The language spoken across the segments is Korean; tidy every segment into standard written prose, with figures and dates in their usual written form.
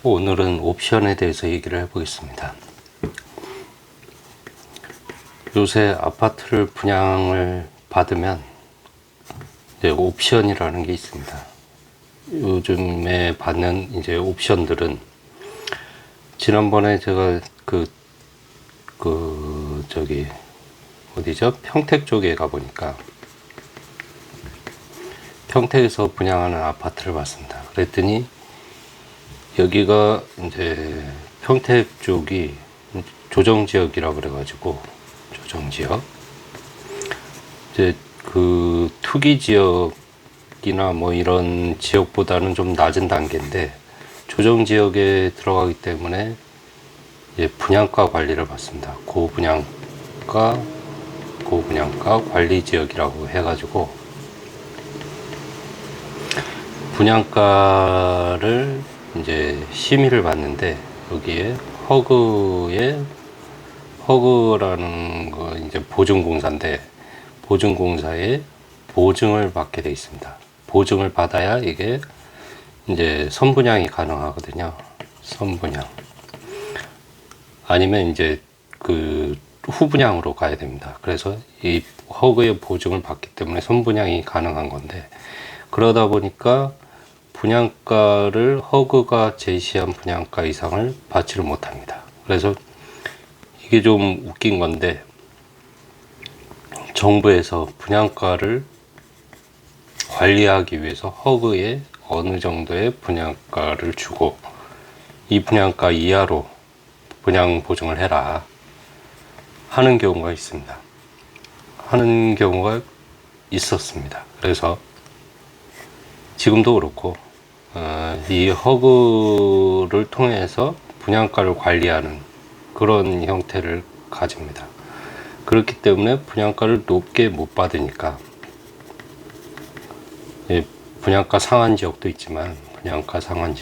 오늘은 옵션에 대해서 얘기를 해보겠습니다. 요새 아파트를 분양을 받으면 이제 옵션이라는 게 있습니다. 요즘에 받는 이제 옵션들은 지난번에 제가 저기 어디죠? 평택 쪽에 가보니까 평택에서 분양하는 아파트를 봤습니다. 그랬더니 여기가 이제 평택 쪽이 조정지역이라 그래가지고 조정지역 이제 그 투기지역이나 뭐 이런 지역보다는 좀 낮은 단계인데 조정지역에 들어가기 때문에 이제 분양가 관리를 받습니다. 고분양가 관리지역이라고 해가지고 분양가를 이제 심의를 받는데 여기에 허그라는 거 이제 보증공사인데 보증공사에 보증을 받게 돼 있습니다. 보증을 받아야 이게 이제 선분양이 가능하거든요. 선분양 아니면 이제 그 후분양으로 가야 됩니다. 그래서 이 허그의 보증을 받기 때문에 선분양이 가능한 건데 그러다 보니까 분양가를 허그가 제시한 분양가 이상을 받지를 못합니다. 그래서 이게 좀 웃긴 건데 정부에서 분양가를 관리하기 위해서 허그에 어느 정도의 분양가를 주고 이 분양가 이하로 분양 보증을 해라 하는 경우가 있습니다. 하는 경우가 있었습니다. 그래서 지금도 그렇고 이 허그를 통해서 분양가를 관리하는 그런 형태를 가집니다. 그렇기 때문에 분양가를 높게 못 받으니까 분양가 상한 지역도 있지만 분양가 상한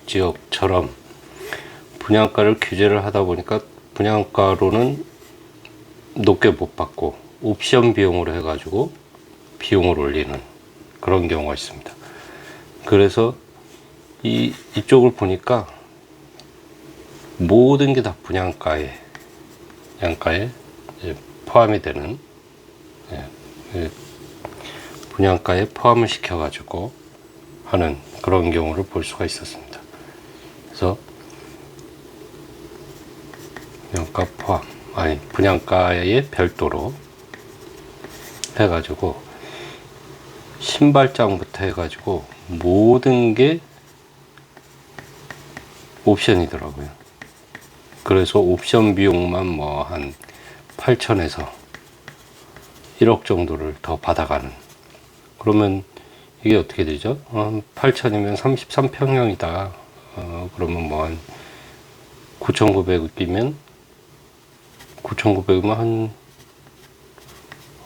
지역처럼 분양가를 규제를 하다 보니까 분양가로는 높게 못 받고 옵션 비용으로 해가지고 비용을 올리는 그런 경우가 있습니다. 그래서 이쪽을 보니까 모든 게 다 분양가에 포함이 되는 분양가에 포함을 시켜가지고 하는 그런 경우를 볼 수가 있었습니다. 그래서 분양가에 별도로 해가지고 신발장부터 해가지고 모든 게 옵션이더라고요. 그래서 옵션 비용만 뭐 한 8천에서 1억 정도를 더 받아가는. 그러면 이게 어떻게 되죠? 8천이면 33평형이다. 그러면 뭐 한 9,900이면 9,900이면 한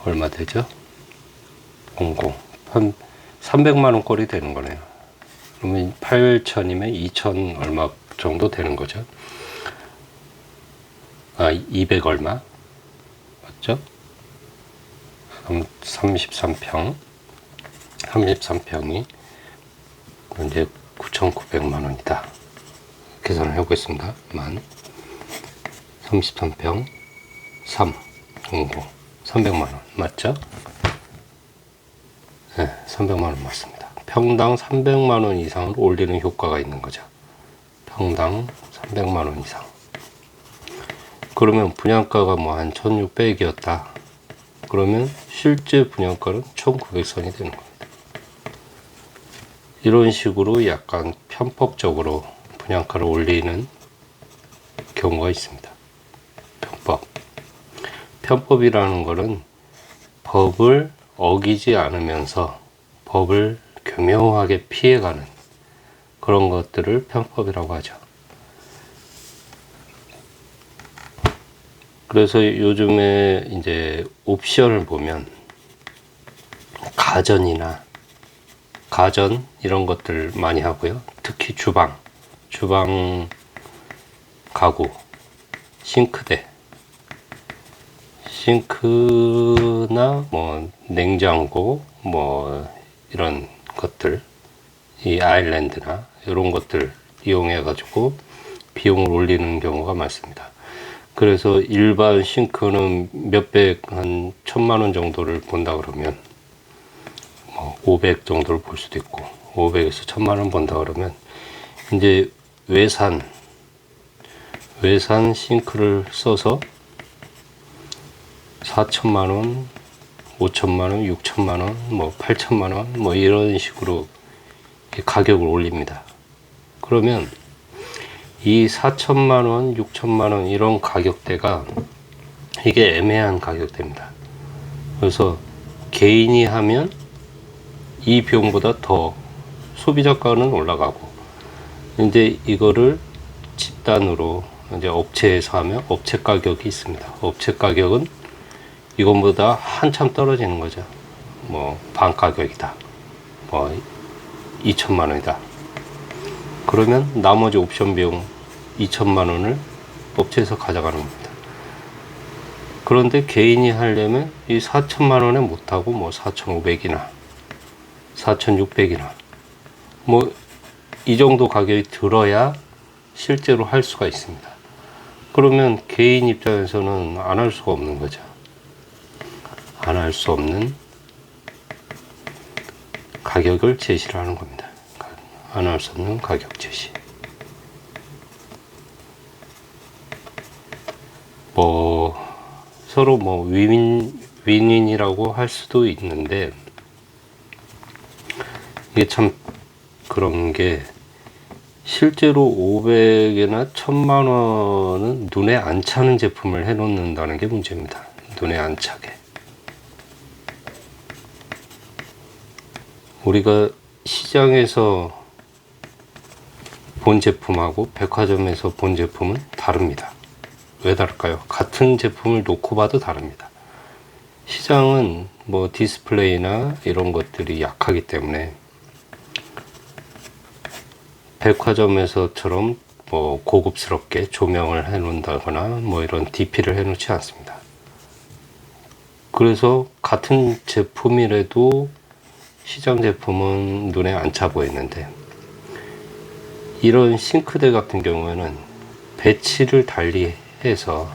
얼마 되죠? 한 300만원 꼴이 되는 거네요. 그러면 8천이면 2천 얼마 정도 되는 거죠. 200 얼마? 맞죠? 33평이 이제 9,900만원이다. 계산을 해보겠습니다. 33평 300만원 맞죠? 네, 300만원 맞습니다. 평당 300만원 이상을 올리는 효과가 있는 거죠. 평당 300만원 이상. 그러면 분양가가 뭐 한 1,600이었다. 그러면 실제 분양가는 1,900선이 되는 겁니다. 이런 식으로 약간 편법적으로 분양가를 올리는 경우가 있습니다. 편법이라는 것은 법을 어기지 않으면서 법을 교묘하게 피해가는 그런 것들을 편법이라고 하죠. 그래서 요즘에 이제 옵션을 보면 가전 이런 것들 많이 하고요. 특히 주방 가구, 싱크나 뭐 냉장고 뭐 이런 것들 이 아일랜드나 이런 것들 이용해 가지고 비용을 올리는 경우가 많습니다. 그래서 일반 싱크는 몇백, 한 1000만 원 정도를 본다 그러면, 뭐 500 정도를 볼 수도 있고, 500에서 1000만 원 본다 그러면, 이제 외산 싱크를 써서 4천만 원, 5천만 원, 6천만 원, 뭐 8천만 원, 뭐 이런 식으로 가격을 올립니다. 그러면 이 4천만 원, 6천만 원 이런 가격대가 이게 애매한 가격대입니다. 그래서 개인이 하면 이 비용보다 더 소비자가는 올라가고, 이제 이거를 집단으로 이제 업체에서 하면 업체 가격이 있습니다. 업체 가격은 이것보다 한참 떨어지는 거죠. 뭐 반 가격이다. 뭐 2천만 원이다. 그러면 나머지 옵션 비용 2천만 원을 업체에서 가져가는 겁니다. 그런데 개인이 하려면 이 4천만 원에 못하고 뭐 4,500이나 4,600이나 뭐 이 정도 가격이 들어야 실제로 할 수가 있습니다. 그러면 개인 입장에서는 안 할 수가 없는 거죠. 안 할 수 없는 가격을 제시를 하는 겁니다. 안 할 수 없는 가격 제시. 뭐 서로 뭐 윈윈이라고 할 수도 있는데, 이게 참 그런 게, 실제로 500에나 1000만 원은 눈에 안 차는 제품을 해놓는다는 게 문제입니다. 눈에 안 차게. 우리가 시장에서 본 제품하고 백화점에서 본 제품은 다릅니다. 왜 다를까요? 같은 제품을 놓고 봐도 다릅니다. 시장은 뭐 디스플레이나 이런 것들이 약하기 때문에 백화점에서처럼 뭐 고급스럽게 조명을 해 놓는다거나 뭐 이런 DP를 해 놓지 않습니다. 그래서 같은 제품이라도 시장 제품은 눈에 안 차 보이는데, 이런 싱크대 같은 경우에는 배치를 달리 해서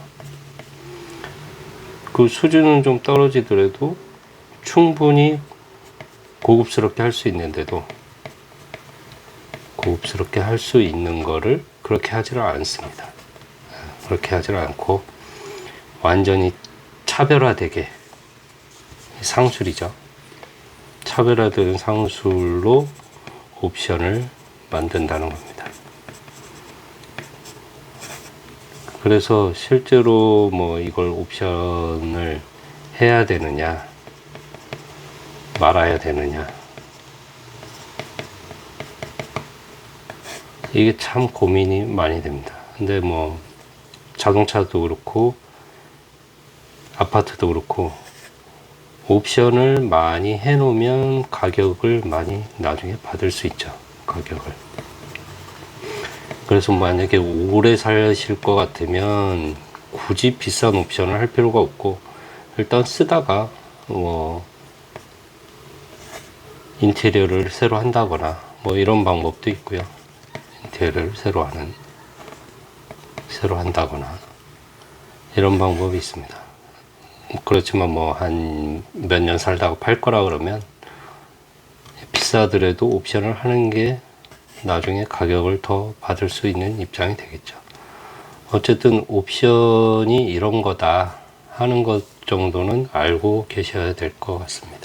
그 수준은 좀 떨어지더라도 충분히 고급스럽게 할 수 있는데도, 고급스럽게 할 수 있는 거를 그렇게 하지를 않습니다. 그렇게 하지를 않고 완전히 차별화되게, 상술이죠. 차별화된 상술로 옵션을 만든다는 겁니다. 그래서 실제로 뭐 이걸 옵션을 해야 되느냐 말아야 되느냐, 이게 참 고민이 많이 됩니다. 근데 뭐 자동차도 그렇고 아파트도 그렇고 옵션을 많이 해 놓으면 가격을 많이 나중에 받을 수 있죠. 가격을. 그래서 만약에 오래 사실 것 같으면 굳이 비싼 옵션을 할 필요가 없고, 일단 쓰다가 뭐 인테리어를 새로 한다거나 뭐 이런 방법도 있고요. 인테리어를 새로 한다거나 이런 방법이 있습니다. 그렇지만 뭐 한 몇 년 살다가 팔 거라 그러면 비싸더라도 옵션을 하는 게 나중에 가격을 더 받을 수 있는 입장이 되겠죠. 어쨌든 옵션이 이런 거다 하는 것 정도는 알고 계셔야 될 것 같습니다.